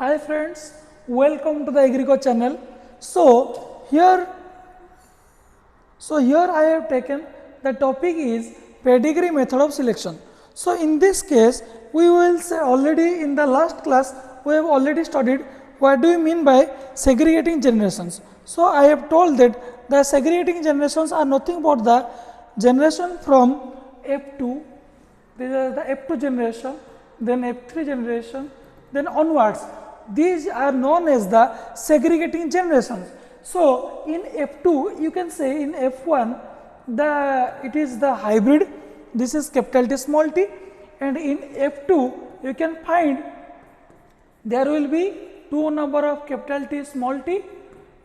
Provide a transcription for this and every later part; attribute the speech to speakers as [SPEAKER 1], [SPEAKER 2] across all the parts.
[SPEAKER 1] Hi friends, welcome to the Agrico channel. Here here I have taken the topic is pedigree method of selection. So in this case we will say already in the last class we have already studied what do you mean by segregating generations. So I have told that the segregating generations are nothing but the generation from F2, these are the F2 generation, then F3 generation, then onwards. These are known as the segregating generations. So in F2 you can say in F1 it is the hybrid, this is capital T small t, and in F2 you can find there will be two number of capital T small t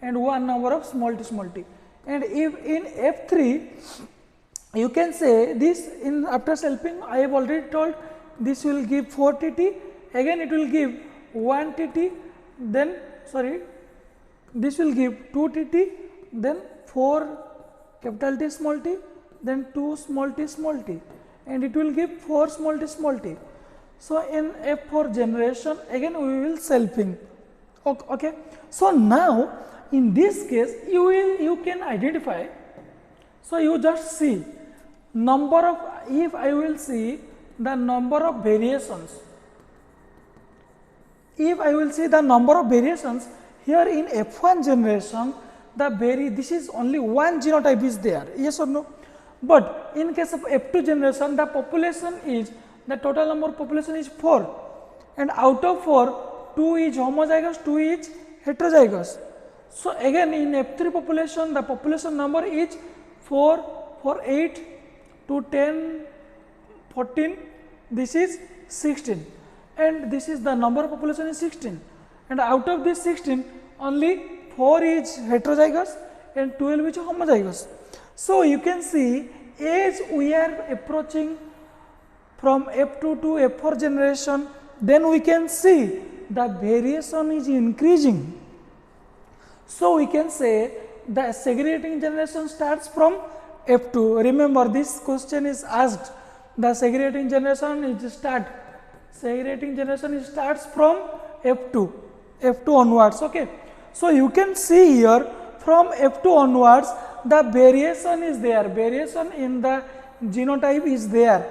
[SPEAKER 1] and one number of small t, and if in F3 you can say this in after selfing I have already told this will give 4 tt, again it will give 1 tt, then this will give 2 tt, then 4 capital T small t, then 2 small t, and it will give 4 small t. So in F4 generation again we will selfing. Okay. So now in this case you can identify. So you just see number of, if I will see the number of variations, if I will see the number of variations here in F1 generation, this is only one genotype is there, yes or no? But in case of F2 generation the population is, the total number of population is 4, and out of 4 2 is homozygous, 2 is heterozygous. So again in F3 population the population number is 4 for 8 to 10 14, this is 16, and this is the number of population is 16, and out of this 16 only 4 is heterozygous and 12 is homozygous. So you can see as we are approaching from F2 to F4 generation, then we can see the variation is increasing. So we can say the segregating generation starts from F2. Remember this question is asked, the segregating generation starts from F2 onwards. Okay. So you can see here from F2 onwards the variation is there, variation in the genotype is there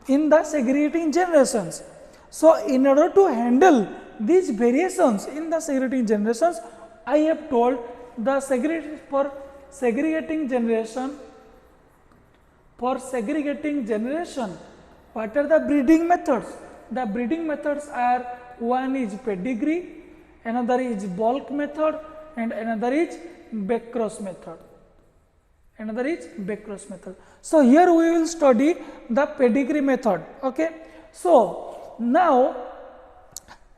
[SPEAKER 1] in the segregating generations. So in order to handle these variations in the segregating generations, I have told the segregating generation, what are the breeding methods? The breeding methods are, one is pedigree, another is bulk method, and another is backcross method. So here we will study the pedigree method. Okay. So now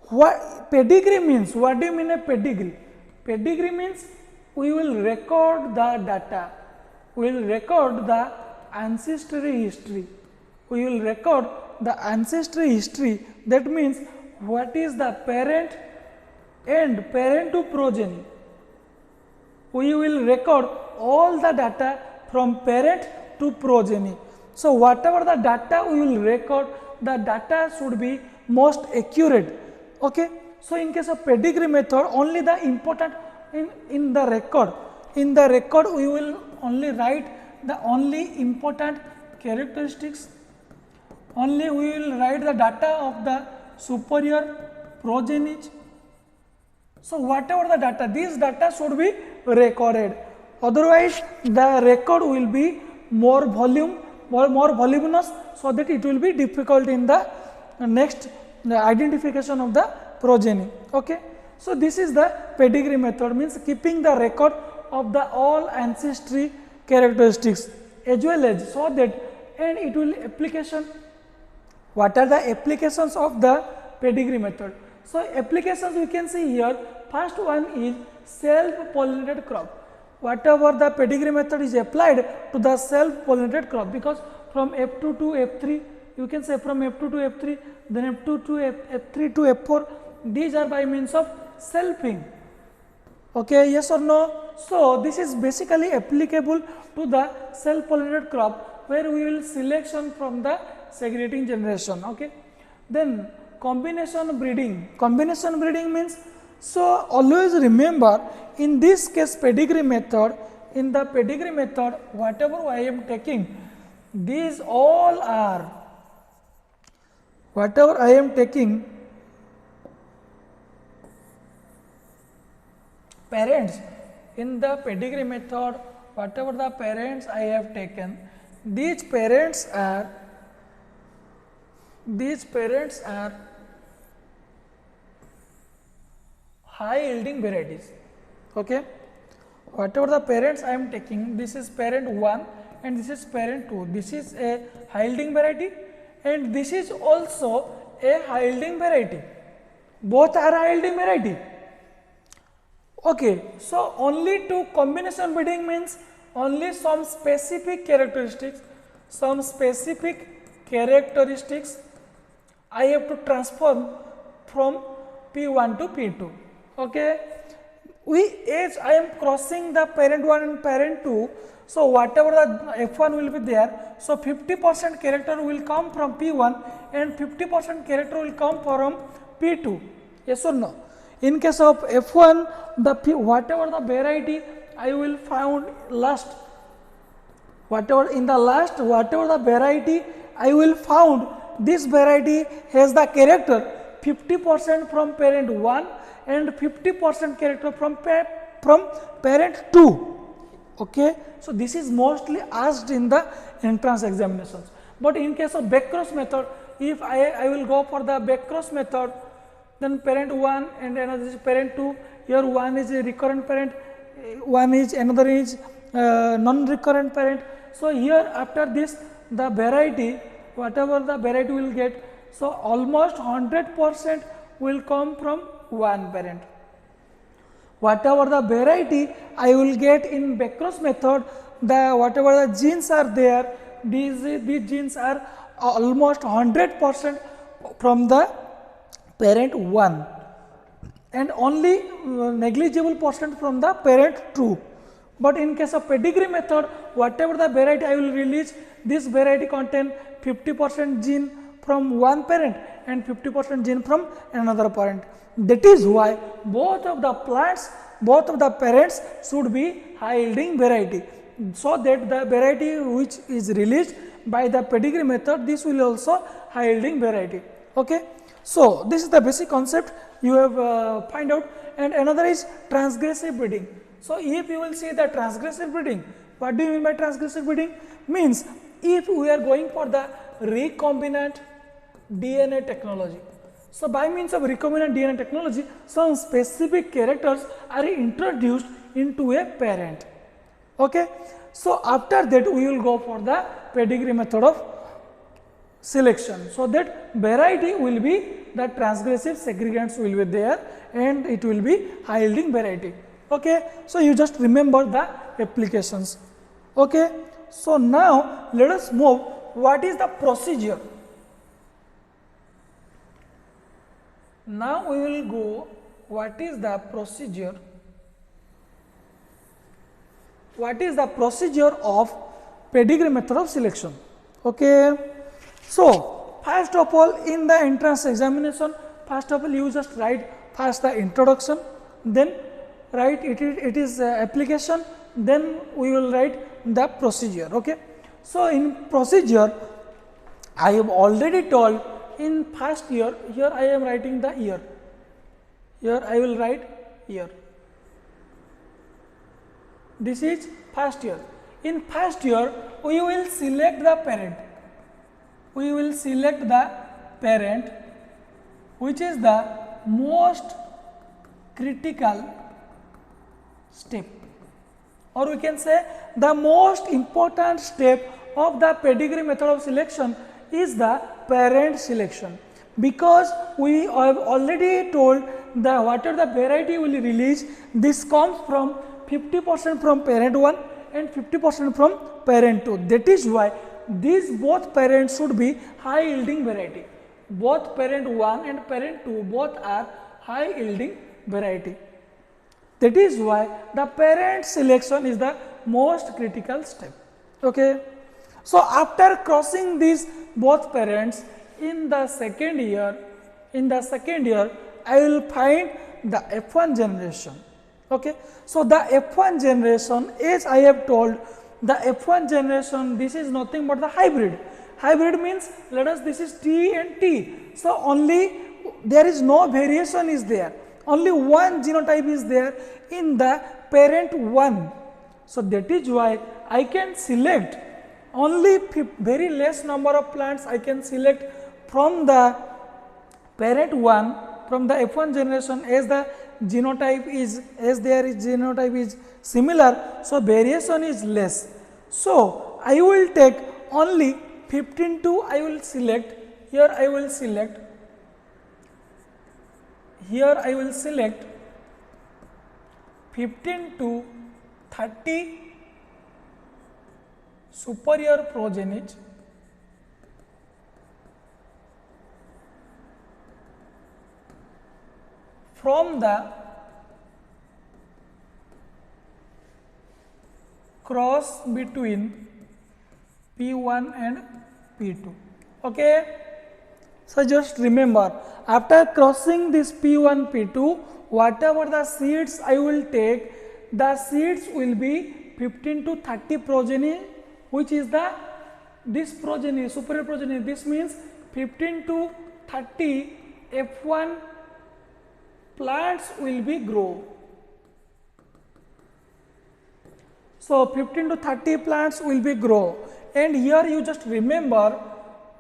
[SPEAKER 1] what pedigree means? What do you mean a pedigree? Pedigree means we will record the data, we will record the ancestry history. That means what is the parent and parent to progeny. We will record all the data from parent to progeny. So whatever the data we will record, the data should be most accurate. Okay. So in case of pedigree method, only the important in the record we will only write the only important characteristics, only we will write the data of the superior progeny. So whatever the data, these data should be recorded, otherwise the record will be more voluminous, so that it will be difficult in the next identification of the progeny. Okay. So this is the pedigree method, means keeping the record of the all ancestry characteristics as well as, so that, and it will application. What are the applications of the pedigree method? So applications we can see here. First one is self-pollinated crop. Whatever the pedigree method is applied to the self-pollinated crop, because from F2 to F3, you can say from F2 to F3, then F2 to F3 to F4, these are by means of selfing. Okay, yes or no? So this is basically applicable to the self-pollinated crop, where we will selection from the segregating generation. Okay. Then combination breeding. Combination breeding means, so always remember in this case pedigree method, in the pedigree method whatever I am taking, these all are, whatever I am taking parents in the pedigree method, whatever the parents I have taken, these parents are high yielding varieties. Okay, whatever the parents I am taking, this is parent 1 and this is parent 2, this is a high yielding variety and this is also a high yielding variety, both are high yielding variety. Okay, so only to combination breeding means only some specific characteristics I have to transform from P1 to P2. Okay, as I am crossing the parent 1 and parent 2, so whatever the F1 will be there, so 50% character will come from P1 and 50% character will come from P2. Yes or no? In case of F1, whatever the variety I will found last, whatever the variety I will found, this variety has the character 50% from parent 1 and 50% character from parent 2. Okay, so this is mostly asked in the entrance examinations. But in case of backcross method, if I will go for the backcross method, then parent 1 and another is parent 2, here one is a recurrent parent, another is non-recurrent parent. So here after this the variety, whatever the variety will get, so almost 100% will come from one parent. Whatever the variety I will get in backcross method, whatever the genes are there, these genes are almost 100% from the parent 1 and only negligible percent from the parent 2. But in case of pedigree method, whatever the variety I will release, this variety contain 50% gene from one parent and 50% gene from another parent. That is why both of the plants, both of the parents should be high yielding variety, so that the variety which is released by the pedigree method, this will also high yielding variety. Okay. So this is the basic concept you have find out, and another is transgressive breeding. So if you will see the transgressive breeding, what do you mean by transgressive breeding? Means if we are going for the recombinant DNA technology. So by means of recombinant DNA technology, some specific characters are introduced into a parent. Okay. So after that we will go for the pedigree method of selection, so that variety will be, the transgressive segregants will be there and it will be high yielding variety. Okay. So you just remember the applications. Okay. So now let us move, what is the procedure? Now we will go, what is the procedure? What is the procedure of pedigree method of selection? Okay. So first of all, in the entrance examination, first of all you just write first the introduction, then write it is application, then we will write the procedure. Okay. So in procedure, I have already told in first year, here I am writing the year, here I will write year, this is first year. In first year we will select the parent, which is the most critical step, or we can say the most important step of the pedigree method of selection is the parent selection, because we have already told that whatever the variety will release, this comes from 50% from parent 1 and 50% from parent 2. That is why these both parents should be high yielding variety. Both parent 1 and parent 2 both are high yielding variety. That is why the parent selection is the most critical step. Okay. So after crossing these both parents, in the second year in the second year, I will find the F1 generation. Okay. So, the F1 generation, as I have told, the F1 generation, this is nothing but the hybrid. Hybrid means, let us, this is T and T. So, only there is no variation is there, only one genotype is there in the parent 1. So, that is why I can select only very less number of plants I can select from the parent 1, from the F1 generation, as the genotype is, as their genotype is similar. So, variation is less. So, I will take only 15 to, I will select, here I will select, here I will select 15 to 30 superior progenies from the cross between P1 and P2. Okay. So, just remember, after crossing this P1, P2, whatever the seeds I will take, the seeds will be 15 to 30 progeny, which is the this progeny, superior progeny. This means 15 to 30 F1 plants will be grow. So, 15 to 30 plants will be grow, and here you just remember,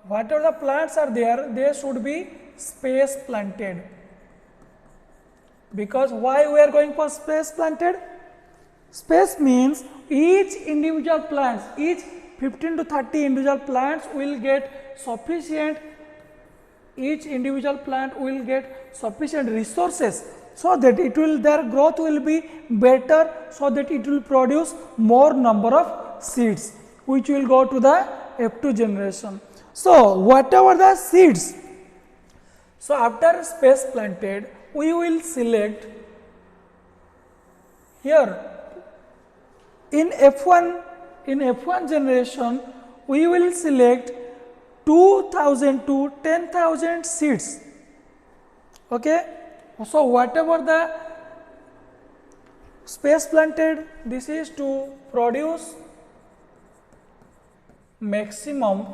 [SPEAKER 1] whatever the plants are there, they should be space planted. Because why we are going for space planted? Space means each individual plants, each 15 to 30 individual plants will get sufficient, each individual plant will get sufficient resources, so that it will, their growth will be better, so that it will produce more number of seeds, which will go to the F2 generation. So, whatever the seeds, so after space planted, we will select here in F1 generation, we will select 2000 to 10,000 seeds. Okay. So, whatever the space planted, this is to produce maximum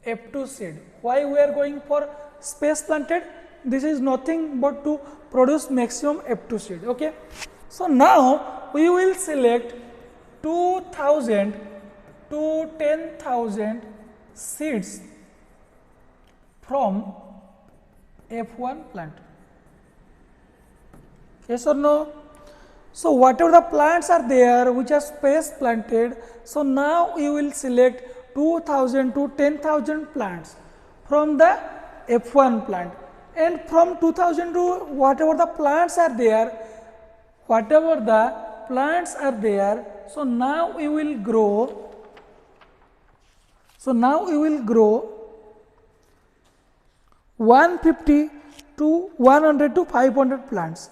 [SPEAKER 1] F2 seed. Why we are going for space planted? This is nothing but to produce maximum F2 seed. Okay. So, now we will select 2000 to 10,000 seeds from F1 plant. Yes or no? So, whatever the plants are there which are space planted, so now you will select 2000 to 10,000 plants from the F1 plant, and from 2000 to whatever the plants are there, so now we will grow, 150 to 100 to 500 plants.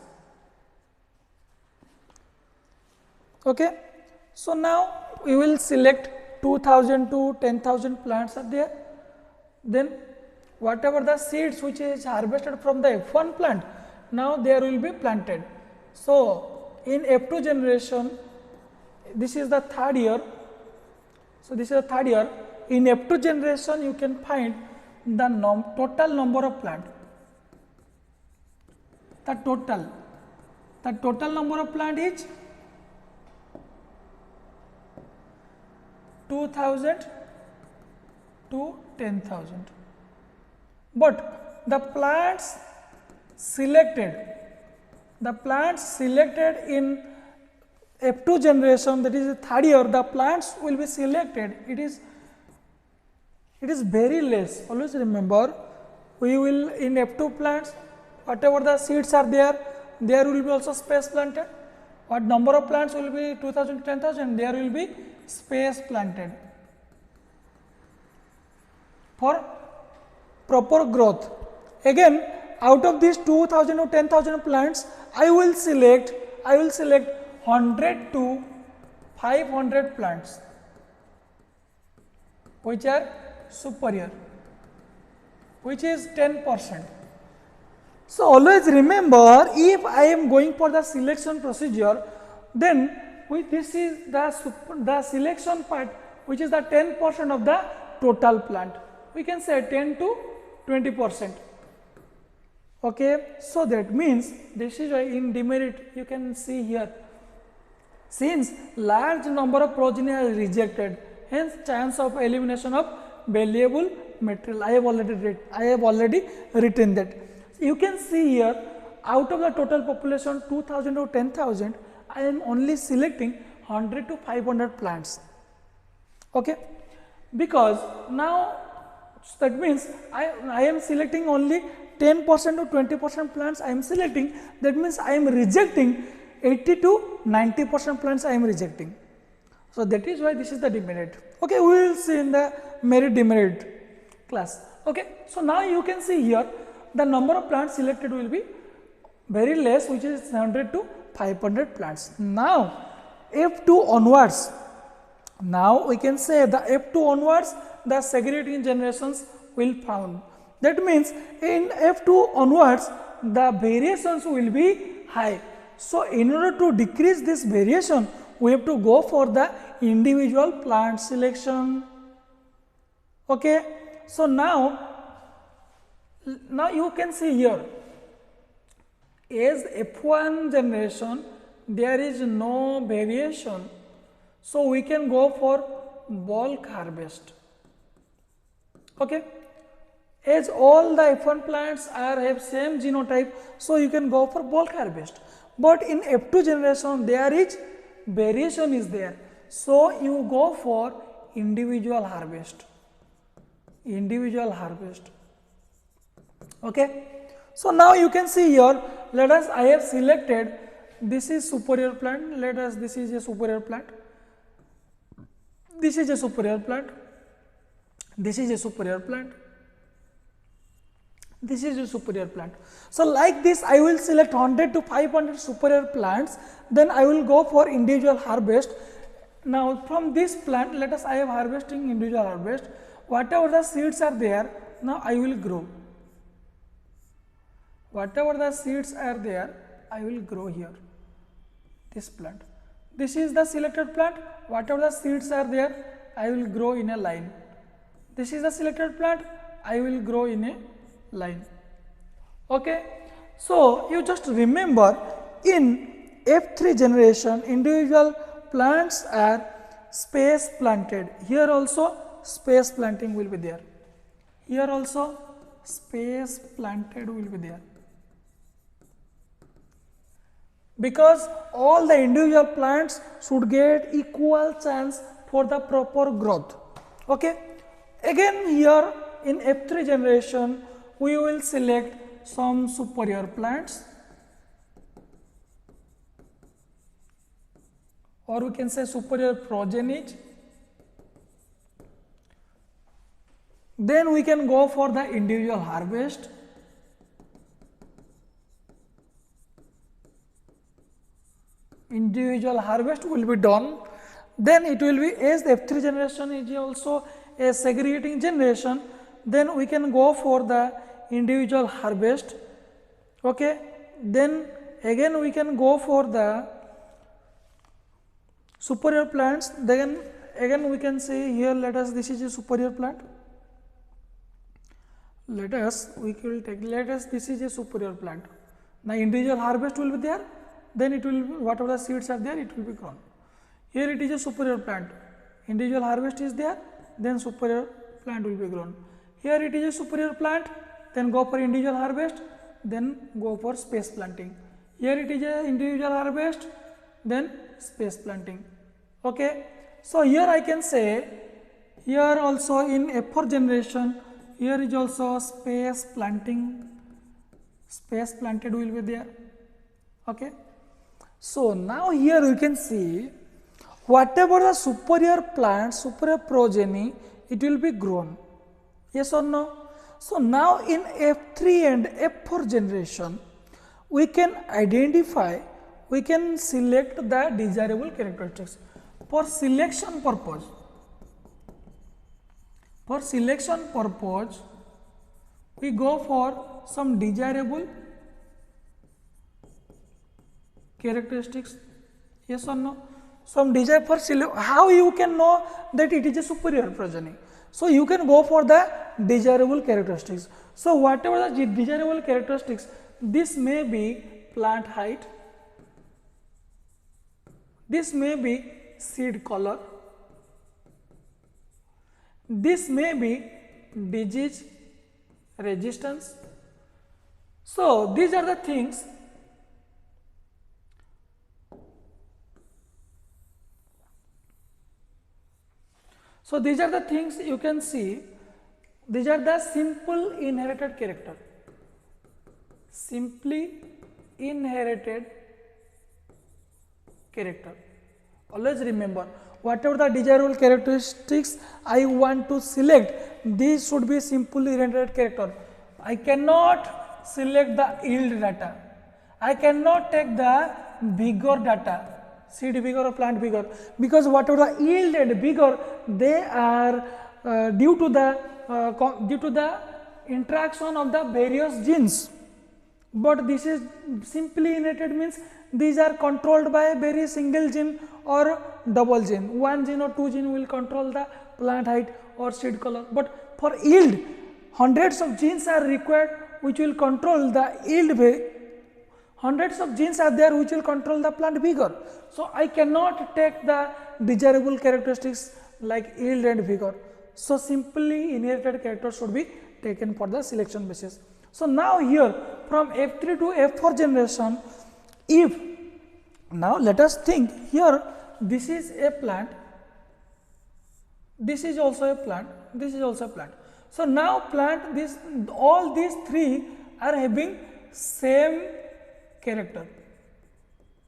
[SPEAKER 1] Okay. So, now we will select 2000 to 10,000 plants are there, then whatever the seeds which is harvested from the F1 plant, now there will be planted. So, in F2 generation, this is the third year. So, this is the third year. In F2 generation, you can find the total number of plant. The total number of plant is 2000 to 10,000. But the plants selected in F2 generation, that is the third year, the plants will be selected. It is very less. Always remember, we will in F2 plants, whatever the seeds are there will be also space planted. What number of plants will be 2000 to 10,000, there will be space planted for proper growth. Again, out of these 2000 to 10,000 plants, I will select 100 to 500 plants which are superior. which is 10%. So always remember, if I am going for the selection procedure, then this is the selection part, which is the 10% of the total plant. We can say 10 to 20%. Okay, so that means this is why in demerit you can see here, since large number of progeny are rejected, hence chance of elimination of valuable material. I have already written that. You can see here, out of the total population 2000 to 10,000, I am only selecting 100 to 500 plants. Okay, because now that means I am selecting only 10% to 20% plants I am selecting. That means I am rejecting 80 to 90% plants I am rejecting. So that is why this is the demerit. Okay, we will see in the merit demerit class. Okay, so now you can see here the number of plants selected will be very less, which is 100 to 500 plants. Now F2 onwards, now we can say the F2 onwards the segregating generations will found. That means in F2 onwards the variations will be high. So in order to decrease this variation, we have to go for the individual plant selection. Okay, so now you can see here, as F1 generation there is no variation, so we can go for bulk harvest. Okay, as all the F1 plants have same genotype, so you can go for bulk harvest. But in F2 generation there is variation is there, so you go for individual harvest. Okay, so now you can see here, I have selected, this is superior plant, this is a superior plant, this is a superior plant, this is a superior plant, this is a superior plant. So like this I will select 100 to 500 superior plants, then I will go for individual harvest. Now from this plant, I am harvesting individual harvest, whatever the seeds are there, now I will grow. Whatever the seeds are there, I will grow here, this plant. This is the selected plant, whatever the seeds are there, I will grow in a line. This is the selected plant, I will grow in a line. Okay, so you just remember, in F3 generation individual plants are space planted. Here also space planting will be there. Here also space planted will be there, because all the individual plants should get equal chance for the proper growth. Okay, again here in F3 generation we will select some superior plants, or we can say superior progeny. Then we can go for the individual harvest. Individual harvest will be done. Then it will be, as the F3 generation is also a segregating generation, then we can go for the individual harvest. Okay, then again we can go for the superior plants. Then again we can say here, this is a superior plant. This is a superior plant. Now individual harvest will be there, then it will be, whatever the seeds are there, it will be grown. Here it is a superior plant, individual harvest is there, then superior plant will be grown. Here it is a superior plant, then go for individual harvest, then go for space planting. Here it is a individual harvest, then space planting. Okay, so here I can say, here also in F4 generation, here is also space planting, space planted will be there. Okay, so now here you can see, whatever the superior plant, superior progeny, it will be grown. Yes or no? So now in F3 and F4 generation, we can identify, we can select the desirable characteristics. For selection purpose, we go for some desirable characteristics, yes or no? Some desire for how you can know that it is a superior progeny. So you can go for the desirable characteristics. So whatever the desirable characteristics, this may be plant height, this may be seed color, this may be disease resistance. So these are the things you can see. These are the simple inherited character. Simply inherited character. Always remember, whatever the desirable characteristics I want to select, these should be simply inherited character. I cannot select the yield data. I cannot take the vigor data, seed vigor or plant vigor, because whatever the yield and vigor, they are due to the interaction of the various genes. But this is simply inherited, means these are controlled by a very single gene or double gene. One gene or two gene will control the plant height or seed color. But for yield, hundreds of genes are required which will control the yield. Hundreds of genes are there which will control the plant vigor. So I cannot take the desirable characteristics like yield and vigor. So simply inherited characters should be taken for the selection basis. So now here from F3 to F4 generation, if now let us think here, this is a plant, this is also a plant, this is also a plant. So now plant, all these three are having same character.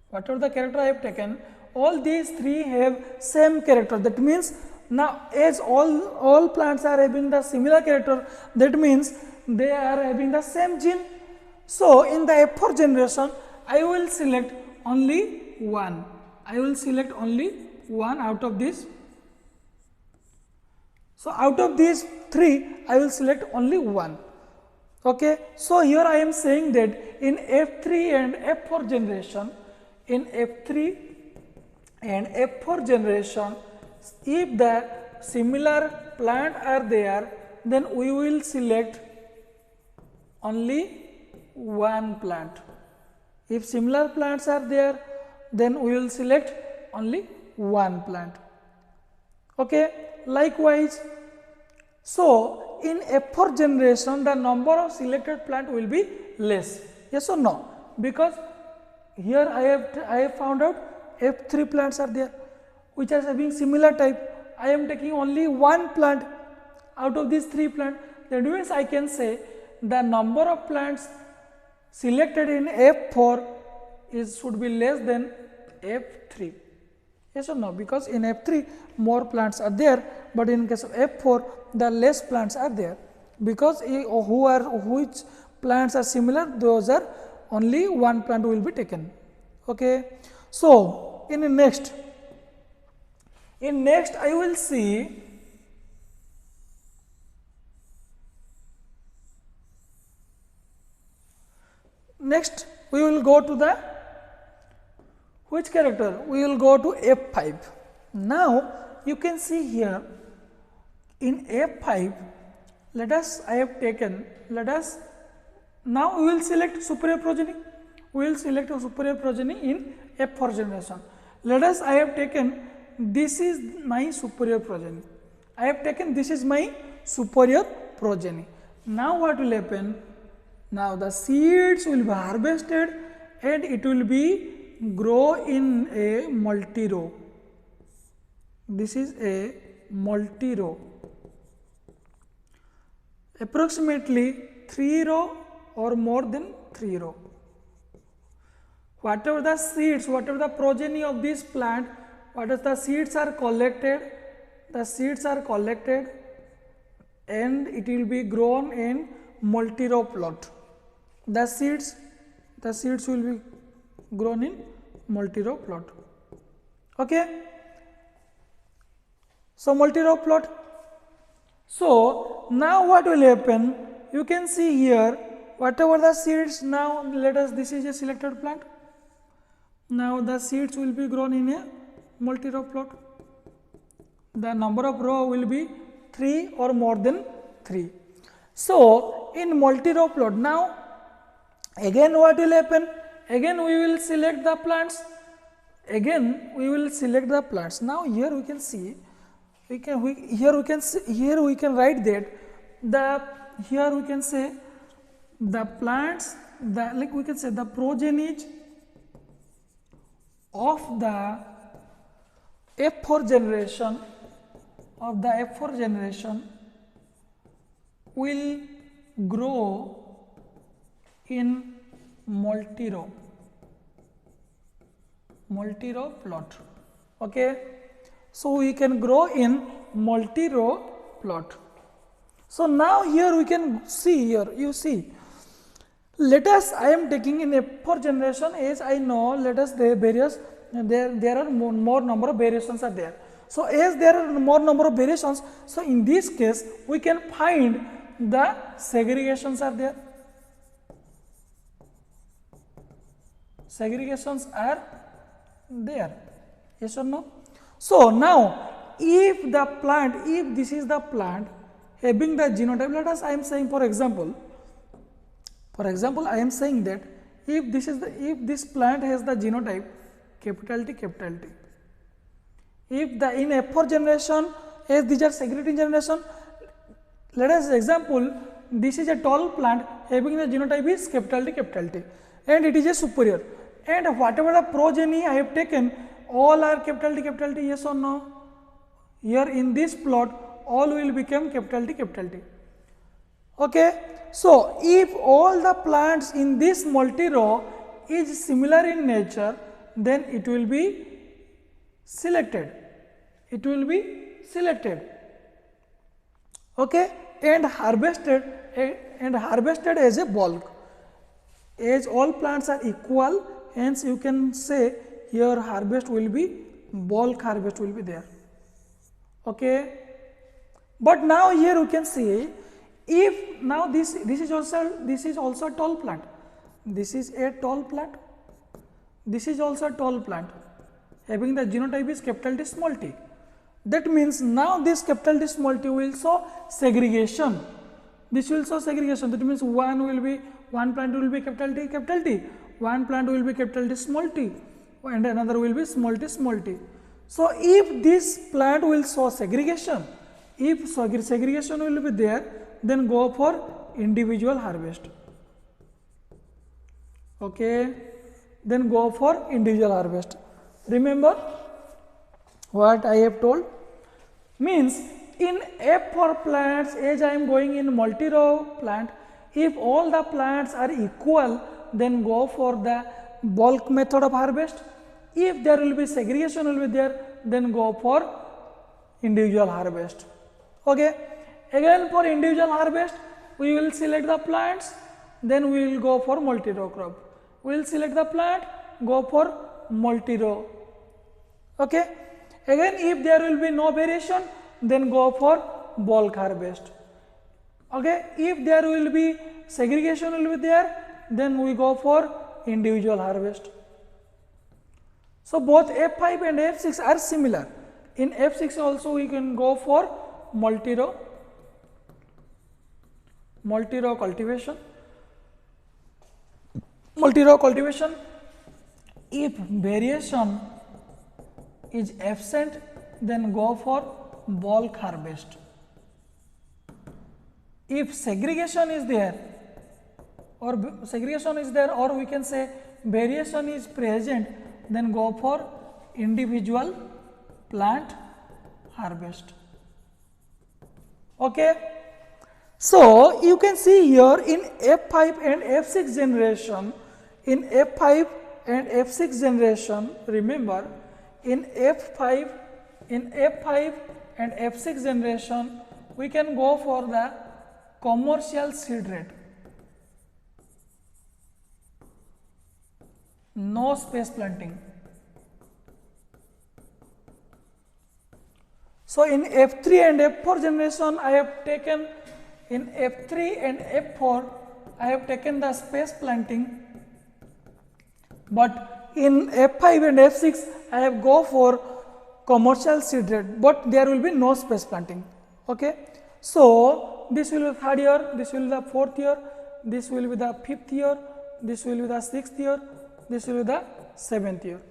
[SPEAKER 1] Whatever the character I have taken, all these three have same character. That means now as all plants are having the similar character, that means they are having the same gene. So in the F4 generation, I will select only one. I will select only one out of this. So out of these three, I will select only one. Okay. So here I am saying that in F3 and F4 generation, in F3 and F4 generation, if the similar plant are there, then we will select only one plant. If similar plants are there, then we will select only one plant. Okay. Likewise, so in F4 generation, the number of selected plant will be less. Yes or no? Because here I have found out F3 plants are there which are having similar type. I am taking only one plant out of these three plants. That means I can say the number of plants selected in F4 should be less than F3. Yes or no? Because in F3 more plants are there, but in case of F4 the less plants are there, because which plants are similar, those are only one plant will be taken. Okay. So in next I will see next we will go to the which character? We will go to F5. Now you can see here in F5, now we will select superior progeny. We will select a superior progeny in F4 generation. I have taken, this is my superior progeny. I have taken, this is my superior progeny. Now what will happen? Now the seeds will be harvested and it will be grow in a multi-row. This is a multi-row, approximately 3 row or more than 3 row. Whatever the seeds, whatever the progeny of this plant, whatever the seeds are collected, and it will be grown in multi-row plot. The seeds will be grown in multi-row plot. Okay. So multi-row plot. So now what will happen? you can see here whatever the seeds. Now let us, this is a selected plant. Now the seeds will be grown in a multi-row plot. The number of row will be 3 or more than 3. So in multi-row plot, now again what will happen? Again we will select the plants. Again we will select the plants. Now here we can see, here we can write that here we can say the plants, like we can say the progeny of the F4 generation will grow in multi-row plot. Okay, so we can grow in multi-row plot. So now here we can see, here you see, let us, I am taking in F4 generation, as I know, let us, there are more number of variations are there. So as there are more number of variations, so in this case we can find the segregations are there. Segregations are there, yes or no? So now if this is the plant having the genotype, let us, I am saying for example I am saying that if this plant has the genotype capital T, if the in F4 generation, as these are segregating generation, let us example, this is a tall plant having the genotype is capital T and it is a superior, and whatever the progeny I have taken, all are capital T, yes or no? Here in this plot all will become capital T. Okay, so if all the plants in this multi-row is similar in nature, then it will be selected. Okay, and harvested as a bulk. As all plants are equal, hence you can say here harvest will be, bulk harvest will be there. Okay, but now here you can see, if now this is also a tall plant, this is a tall plant, this is also a tall plant having the genotype is capital T small t. That means now this capital T small t will show segregation. This will show segregation. That means one plant will be capital T, one plant will be capital T small t, and another will be small t. So if this plant will show segregation, if segregation will be there, then go for individual harvest. Okay, then go for individual harvest. Remember what I have told? Means in F4 plants, as I am going in multi-row plant, if all the plants are equal, then go for the bulk method of harvest. If there will be segregation will be there, then go for individual harvest. Okay, again for individual harvest we will select the plants, then we will go for multi-row crop. We will select the plant, go for multi-row. Okay, again if there will be no variation, then go for bulk harvest. Okay, if there will be segregation will be there, then we go for individual harvest. So both F5 and F6 are similar. In F6 also we can go for multi-row cultivation. If variation is absent, then go for bulk harvest. If segregation is there, or we can say variation is present, then go for individual plant harvest. Okay, so you can see here in F5 and F6 generation, remember in F5 and F6 generation we can go for the commercial seed rate, no space planting. So in F3 and F4 generation I have taken in F3 and F4 I have taken the space planting, but in F5 and F6 I have go for commercial seed rate, but there will be no space planting. Okay. So this will be third year, this will be the fourth year, this will be the fifth year, this will be the sixth year, this will be the seventh year,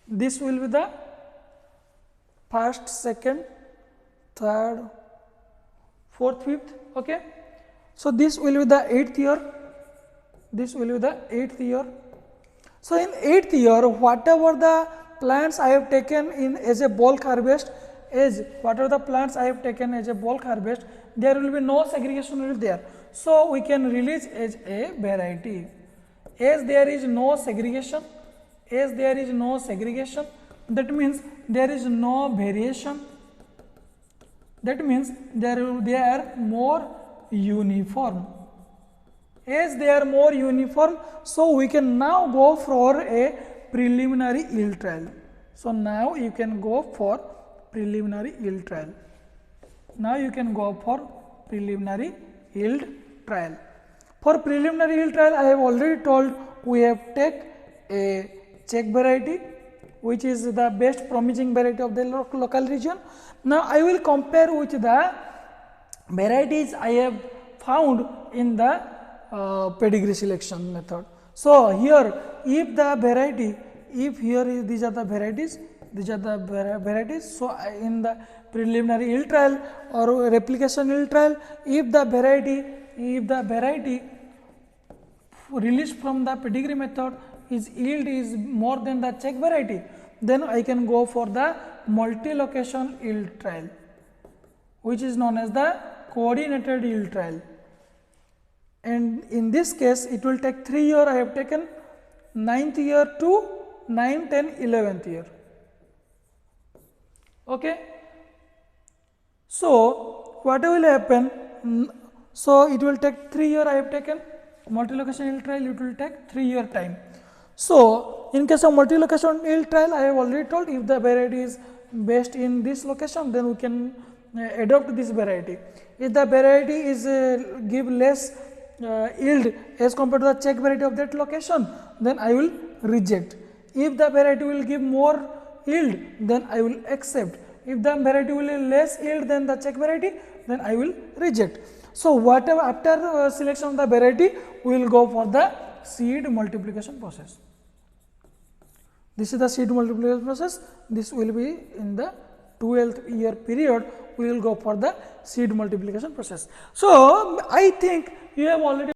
[SPEAKER 1] this will be the first, second, third, fourth, fifth. Okay. So this will be the eighth year, this will be the eighth year. So in eighth year, whatever the plants I have taken in as a bulk harvest, whatever the plants I have taken as a bulk harvest, there will be no segregation will there. So we can release as a variety. As there is no segregation, that means there is no variation. That means they are more uniform. As they are more uniform, so we can now go for a preliminary yield trial. So now you can go for preliminary yield trial. For preliminary yield trial, I have already told we have take a check variety, which is the best promising variety of the local region. Now I will compare with the varieties I have found in the pedigree selection method. So here, if the variety, these are the varieties, So in the preliminary yield trial or replication yield trial, if the variety released from the pedigree method yield is more than the check variety, then I can go for the multi-location yield trial, which is known as the coordinated yield trial. And in this case, it will take 3 years. I have taken 9th year to 9, 10, 11th year. Okay. So what will happen? So it will take 3 years. I have taken multi-location yield trial. It will take 3 year time. So in case of multi-location yield trial, I have already told if the variety is based in this location, then we can adopt this variety. If the variety is give less yield as compared to the check variety of that location, then I will reject. If the variety will give more yield, then I will accept. If the variety will less yield than the check variety, then I will reject. So whatever after selection of the variety, we will go for the seed multiplication process. This is the seed multiplication process. This will be in the 12th year period. We will go for the seed multiplication process. So I think you have already